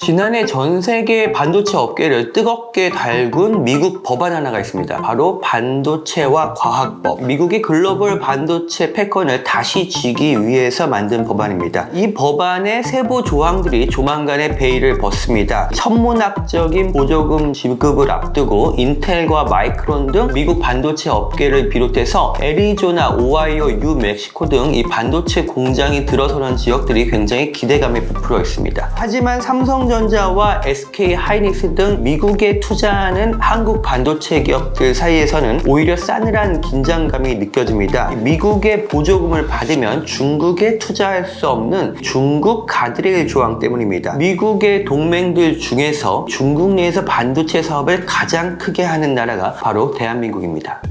지난해 전 세계 반도체 업계를 뜨겁게 달군 미국 법안 하나가 있습니다. 바로 반도체와 과학법. 미국이 글로벌 반도체 패권을 다시 쥐기 위해서 만든 법안입니다. 이 법안의 세부 조항들이 조만간에 베일을 벗습니다. 천문학적인 보조금 지급을 앞두고 인텔과 마이크론 등 미국 반도체 업계를 비롯해서 애리조나, 오하이오, 뉴멕시코 등 이 반도체 공장이 들어서는 지역들이 굉장히 기대감에 부풀어 있습니다. 하지만 삼성전자와 SK 하이닉스 등 미국에 투자하는 한국 반도체 기업들 사이에서는 오히려 싸늘한 긴장감이 느껴집니다. 미국의 보조금을 받으면 중국에 투자할 수 없는 중국 가드레일 조항 때문입니다. 미국의 동맹들 중에서 중국 내에서 반도체 사업을 가장 크게 하는 나라가 바로 대한민국입니다.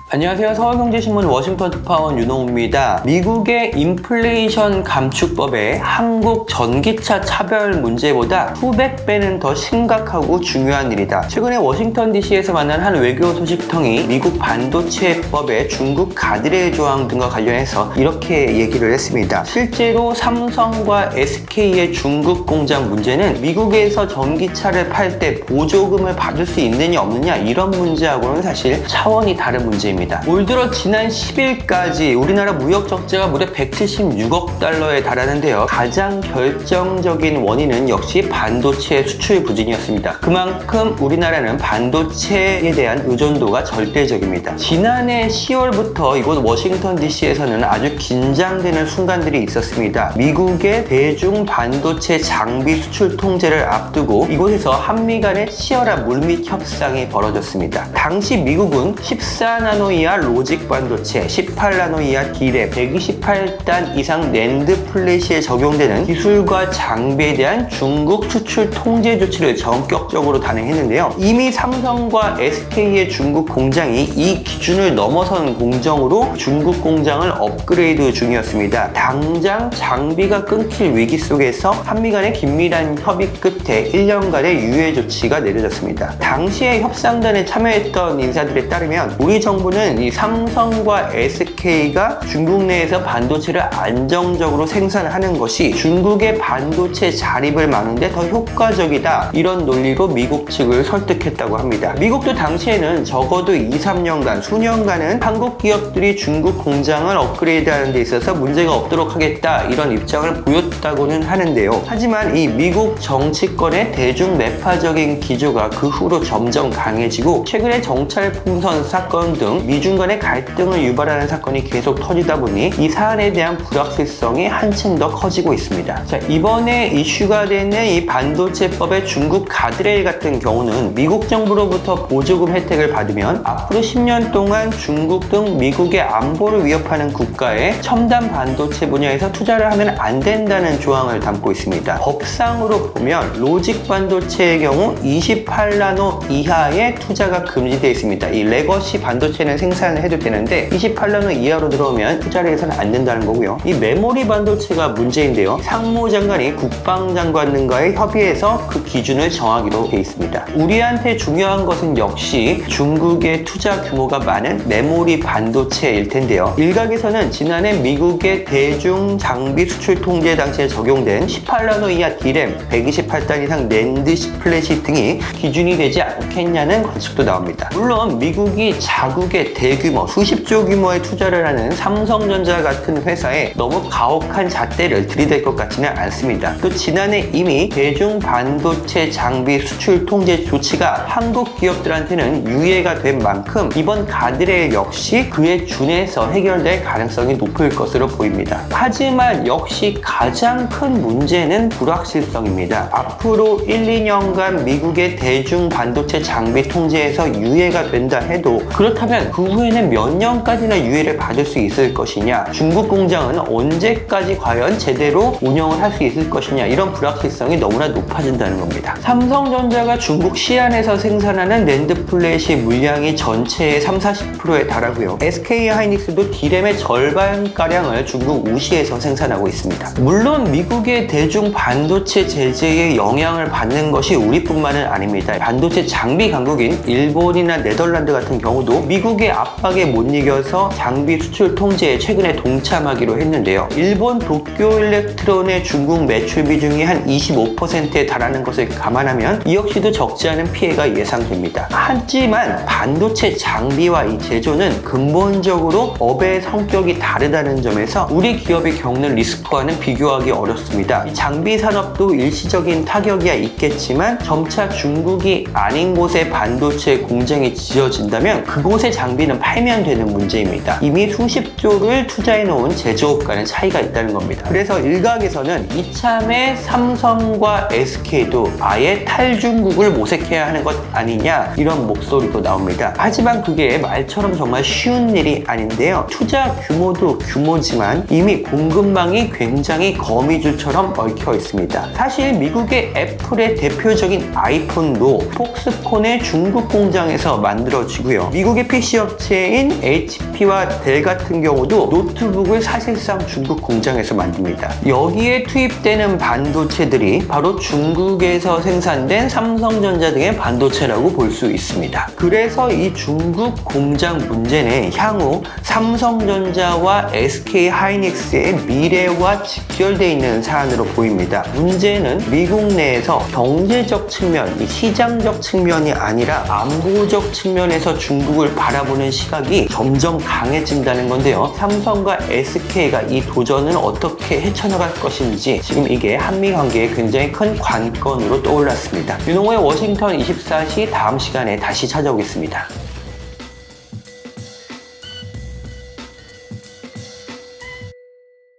안녕하세요. 서울경제신문 워싱턴 특파원 윤홍우입니다. 미국의 인플레이션 감축법에 한국 전기차 차별 문제보다 수백 배는 더 심각하고 중요한 일이다. 최근에 워싱턴 DC에서 만난 한 외교 소식통이 미국 반도체법의 중국 가드레일 조항 등과 관련해서 이렇게 얘기를 했습니다. 실제로 삼성과 SK의 중국 공장 문제는 미국에서 전기차를 팔 때 보조금을 받을 수 있느냐 없느냐 이런 문제하고는 사실 차원이 다른 문제입니다. 올 들어 지난 10일까지 우리나라 무역 적자가 무려 176억 달러에 달하는데요. 가장 결정적인 원인은 역시 반도체 수출 부진이었습니다. 그만큼 우리나라는 반도체에 대한 의존도가 절대적입니다. 지난해 10월부터 이곳 워싱턴 DC에서는 아주 긴장되는 순간들이 있었습니다. 미국의 대중 반도체 장비 수출 통제를 앞두고 이곳에서 한미 간의 치열한 물밑 협상이 벌어졌습니다. 당시 미국은 14나노 이하 로직 반도체, 18나노 이하 D램, 128단 이상 낸드 플래시에 적용되는 기술과 장비에 대한 중국 수출 통제 조치를 전격적으로 단행했는데요. 이미 삼성과 SK의 중국 공장이 이 기준을 넘어선 공정으로 중국 공장을 업그레이드 중이었습니다. 당장 장비가 끊길 위기 속에서 한미 간의 긴밀한 협의 끝에 1년간의 유예 조치가 내려졌습니다. 당시에 협상단에 참여했던 인사들에 따르면 우리 정부는 이 삼성과 SK가 중국 내에서 반도체를 안정적으로 생산하는 것이 중국의 반도체 자립을 막는데 더 효과적이다. 이런 논리로 미국 측을 설득했다고 합니다. 미국도 당시에는 적어도 2-3년간, 수년간은 한국 기업들이 중국 공장을 업그레이드하는 데 있어서 문제가 없도록 하겠다. 이런 입장을 보였다고는 하는데요. 하지만 이 미국 정치권의 대중 매파적인 기조가 그 후로 점점 강해지고 최근에 정찰 풍선 사건 등 미중 간의 갈등을 유발하는 사건이 계속 터지다 보니 이 사안에 대한 불확실성이 한층 더 커지고 있습니다. 자, 이번에 이슈가 되는 이 반도체법의 중국 가드레일 같은 경우는 미국 정부로부터 보조금 혜택을 받으면 앞으로 10년 동안 중국 등 미국의 안보를 위협하는 국가에 첨단 반도체 분야에서 투자를 하면 안 된다는 조항을 담고 있습니다. 법상으로 보면 로직 반도체의 경우 28나노 이하의 투자가 금지되어 있습니다. 이 레거시 반도체는 생산을 해도 되는데 28나노 이하로 들어오면 투자를 해서는 안 된다는 거고요. 이 메모리 반도체가 문제인데요. 상무장관이 국방장관과의 협의해서 그 기준을 정하기로 되어 있습니다. 우리한테 중요한 것은 역시 중국의 투자 규모가 많은 메모리 반도체일 텐데요. 일각에서는 지난해 미국의 대중 장비 수출 통제 당시에 적용된 18나노 이하 D램, 128단 이상 낸드 플래시 등이 기준이 되지 않겠냐는 관측도 나옵니다. 물론 미국이 자국의 대규모 수십조 규모의 투자를 하는 삼성전자 같은 회사에 너무 가혹한 잣대를 들이댈 것 같지는 않습니다. 또 지난해 이미 대중 반도체 장비 수출 통제 조치가 한국 기업들한테는 유예가 된 만큼 이번 가드레일 역시 그에 준해서 해결될 가능성이 높을 것으로 보입니다. 하지만 역시 가장 큰 문제는 불확실성입니다. 앞으로 1-2년간 미국의 대중 반도체 장비 통제에서 유예가 된다 해도 그렇다면 그 후에는 몇 년까지나 유예를 받을 수 있을 것이냐, 중국 공장은 언제까지 과연 제대로 운영을 할 수 있을 것이냐, 이런 불확실성이 너무나 높아진다는 겁니다. 삼성전자가 중국 시안에서 생산하는 낸드 플래시 물량이 전체의 30-40%에 달하고요. SK하이닉스도 D램의 절반가량을 중국 우시에서 생산하고 있습니다. 물론 미국의 대중 반도체 제재에 영향을 받는 것이 우리뿐만은 아닙니다. 반도체 장비 강국인 일본이나 네덜란드 같은 경우도 미국의 압박에 못 이겨서 장비 수출 통제에 최근에 동참하기로 했는데요. 일본 도쿄일렉트론의 중국 매출 비중이 한 25%에 달하는 것을 감안하면 이 역시도 적지 않은 피해가 예상됩니다. 하지만 반도체 장비와 이 제조는 근본적으로 업의 성격이 다르다는 점에서 우리 기업이 겪는 리스크와는 비교하기 어렵습니다. 이 장비 산업도 일시적인 타격이 있겠지만 점차 중국이 아닌 곳에 반도체 공장이 지어진다면 그곳의 장비는 팔면 되는 문제입니다. 이미 수십조를 투자해 놓은 제조업과는 차이가 있다는 겁니다. 그래서 일각에서는 이참에 삼성과 SK도 아예 탈중국을 모색해야 하는 것 아니냐, 이런 목소리도 나옵니다. 하지만 그게 말처럼 정말 쉬운 일이 아닌데요. 투자 규모도 규모지만 이미 공급망이 굉장히 거미줄처럼 얽혀 있습니다. 사실 미국의 애플의 대표적인 아이폰도 폭스콘의 중국 공장에서 만들어지고요. 미국의 PC 업체인 HP와 델 같은 경우도 노트북을 사실상 중국 공장에서 만듭니다. 여기에 투입되는 반도체들이 바로 중국에서 생산된 삼성전자 등의 반도체라고 볼 수 있습니다. 그래서 이 중국 공장 문제는 향후 삼성전자와 SK하이닉스의 미래와 직결되어 있는 사안으로 보입니다. 문제는 미국 내에서 경제적 측면, 시장적 측면이 아니라 안보적 측면에서 중국을 바라보는 시각이 점점 강해진다는 건데요. 삼성과 SK가 이 도전을 어떻게 헤쳐나갈 것인지 지금 이게 한미 관계에 굉장히 큰 관건으로 떠올랐습니다. 윤홍호의 워싱턴 24시 다음 시간에 다시 찾아오겠습니다.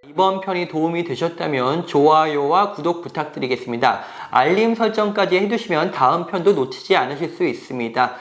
이번 편이 도움이 되셨다면 좋아요와 구독 부탁드리겠습니다. 알림 설정까지 해두시면 다음 편도 놓치지 않으실 수 있습니다.